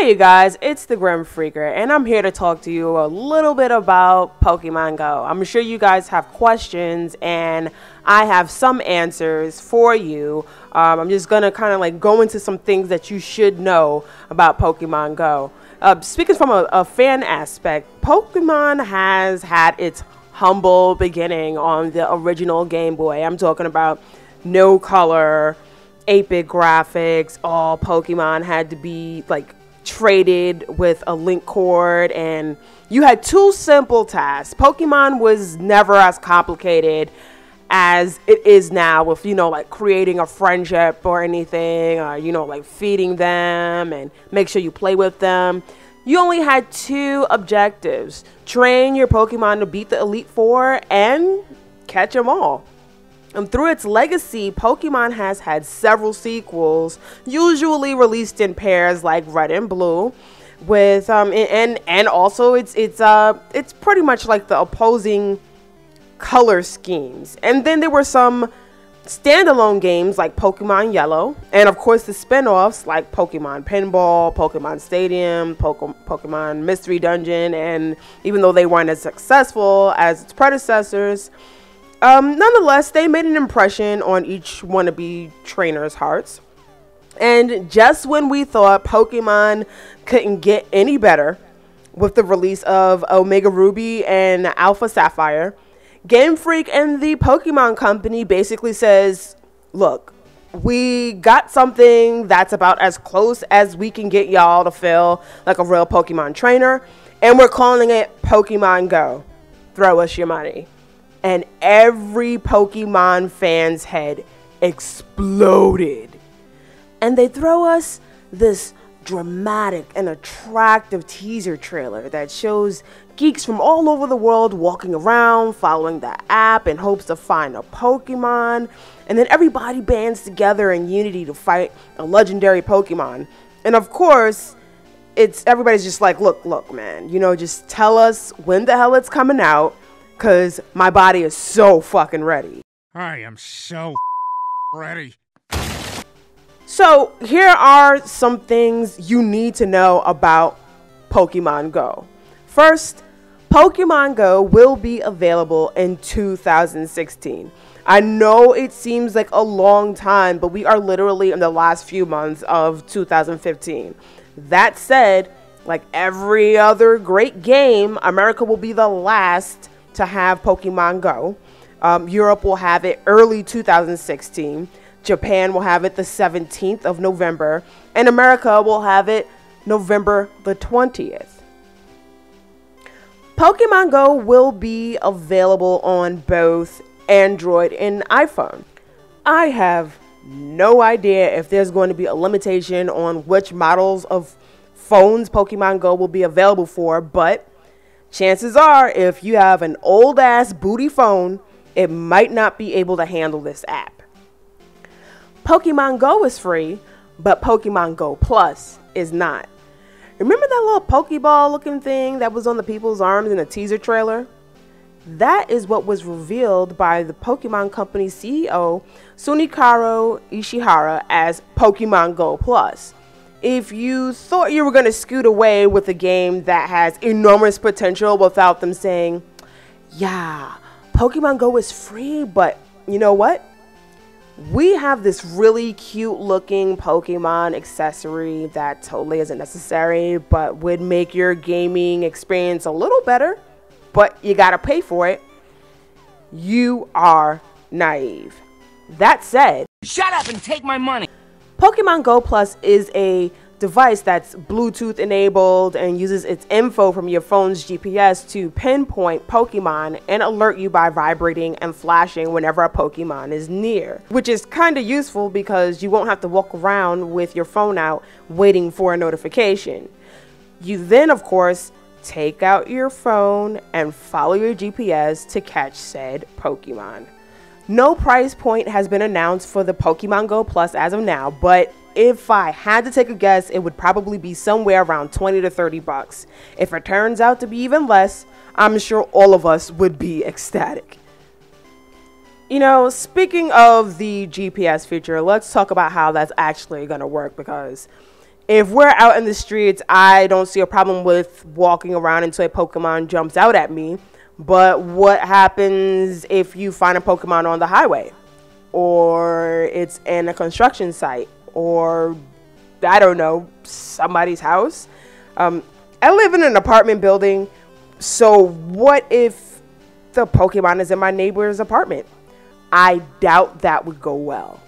Hey you guys, it's the Grim Phreaker, and I'm here to talk to you a little bit about Pokemon Go. I'm sure you guys have questions, and I have some answers for you. I'm just gonna kind of like go into some things that you should know about Pokemon Go. Speaking from a fan aspect, Pokemon has had its humble beginning on the original Game Boy. I'm talking about no color, 8-bit graphics. All Pokemon had to be like traded with a link cord, and you had two simple tasks. Pokemon was never as complicated as it is now with, like creating a friendship or anything, or, like feeding them and make sure you play with them. You only had two objectives: train your Pokemon to beat the Elite Four and catch them all. And through its legacy, Pokemon has had several sequels, usually released in pairs like Red and Blue, with and also it's pretty much like the opposing color schemes. And then there were some standalone games like Pokemon Yellow, and of course the spin-offs like Pokemon Pinball, Pokemon Stadium, Pokemon Mystery Dungeon, and even though they weren't as successful as its predecessors, nonetheless, they made an impression on each wannabe trainer's hearts. And just when we thought Pokemon couldn't get any better with the release of Omega Ruby and Alpha Sapphire, Game Freak and the Pokemon Company basically says, look, we got something that's about as close as we can get y'all to feel like a real Pokemon trainer, and we're calling it Pokemon Go. Throw us your money. And every Pokemon fan's head exploded. And they throw us this dramatic and attractive teaser trailer that shows geeks from all over the world walking around, following the app in hopes to find a Pokemon. And then everybody bands together in unity to fight a legendary Pokemon. And of course, everybody's just like, look, man, just tell us when the hell it's coming out, because my body is so fucking ready. I am so ready. So here are some things you need to know about Pokemon Go. First, Pokemon Go will be available in 2016. I know it seems like a long time, but we are literally in the last few months of 2015. That said, like every other great game, America will be the last to have Pokemon Go. Europe will have it early 2016. Japan will have it the 17th of November. And America will have it November the 20th. Pokemon Go will be available on both Android and iPhone. I have no idea if there's going to be a limitation on which models of phones Pokemon Go will be available for, but chances are, if you have an old ass booty phone, it might not be able to handle this app. Pokemon Go is free, but Pokemon Go Plus is not. Remember that little Pokeball looking thing that was on the people's arms in the teaser trailer? That is what was revealed by the Pokemon Company CEO Sunikaru Ishihara as Pokemon Go Plus. If you thought you were going to scoot away with a game that has enormous potential without them saying, yeah, Pokemon Go is free, but you know what? We have this really cute looking Pokemon accessory that totally isn't necessary, but would make your gaming experience a little better, but you gotta pay for it. You are naive. That said, shut up and take my money. Pokemon Go Plus is a device that's Bluetooth enabled and uses its info from your phone's GPS to pinpoint Pokemon and alert you by vibrating and flashing whenever a Pokemon is near, which is kind of useful because you won't have to walk around with your phone out waiting for a notification. You then, of course, take out your phone and follow your GPS to catch said Pokemon. No price point has been announced for the Pokemon Go Plus as of now, but if I had to take a guess, it would probably be somewhere around 20 to 30 bucks. If it turns out to be even less, I'm sure all of us would be ecstatic. Speaking of the GPS feature, let's talk about how that's actually going to work, because if we're out in the streets, I don't see a problem with walking around until a Pokemon jumps out at me. But what happens if you find a Pokemon on the highway? Or it's in a construction site? Or, I don't know, somebody's house? I live in an apartment building, so what if the Pokemon is in my neighbor's apartment? I doubt that would go well.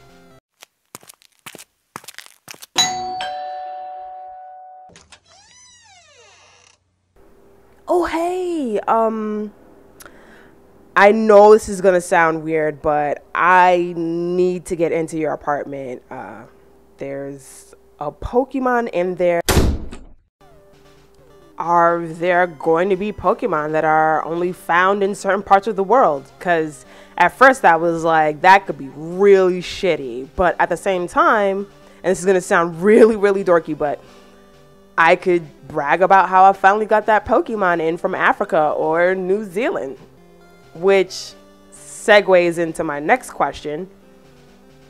Oh, hey, I know this is gonna sound weird, but I need to get into your apartment. There's a Pokemon in there. Are there going to be Pokemon that are only found in certain parts of the world? Because at first I was like, that could be really shitty. But at the same time, and this is going to sound really, really dorky, but I could brag about how I finally got that Pokemon in from Africa or New Zealand. Which segues into my next question.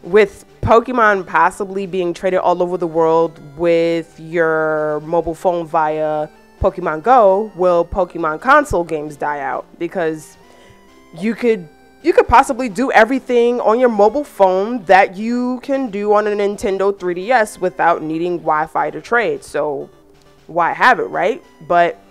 With Pokemon possibly being traded all over the world with your mobile phone via Pokemon Go, will Pokemon console games die out? Because you could possibly do everything on your mobile phone that you can do on a Nintendo 3DS without needing Wi-Fi to trade. So why have it, right? But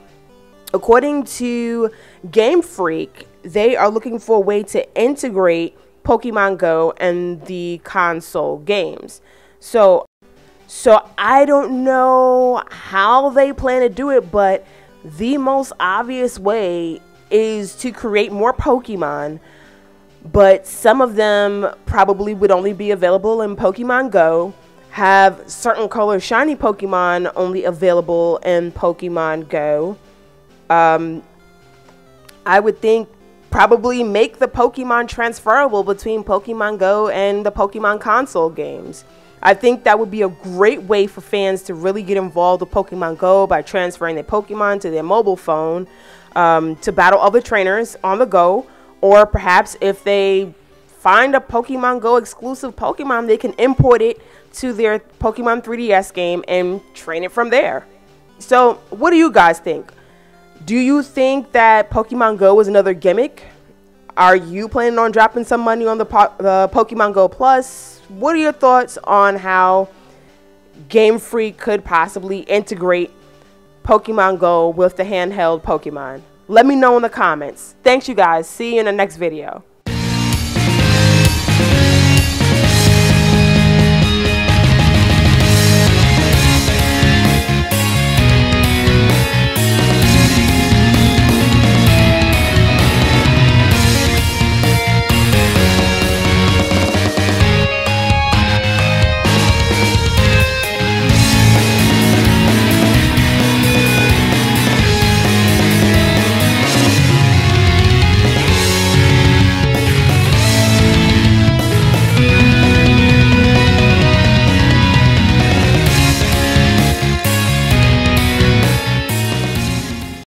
according to Game Freak, they are looking for a way to integrate Pokemon Go and the console games. So I don't know how they plan to do it, but the most obvious way is to create more Pokemon, but some of them probably would only be available in Pokemon Go, have certain color shiny Pokemon only available in Pokemon Go. I would think probably make the Pokemon transferable between Pokemon Go and the Pokemon console games. I think that would be a great way for fans to really get involved with Pokemon Go by transferring their Pokemon to their mobile phone to battle other trainers on the go. Or perhaps if they find a Pokemon Go exclusive Pokemon, they can import it to their Pokemon 3DS game and train it from there. So what do you guys think? Do you think that Pokemon Go is another gimmick? Are you planning on dropping some money on the Pokemon Go Plus? What are your thoughts on how Game Freak could possibly integrate Pokemon Go with the handheld Pokemon? Let me know in the comments. Thanks, you guys. See you in the next video.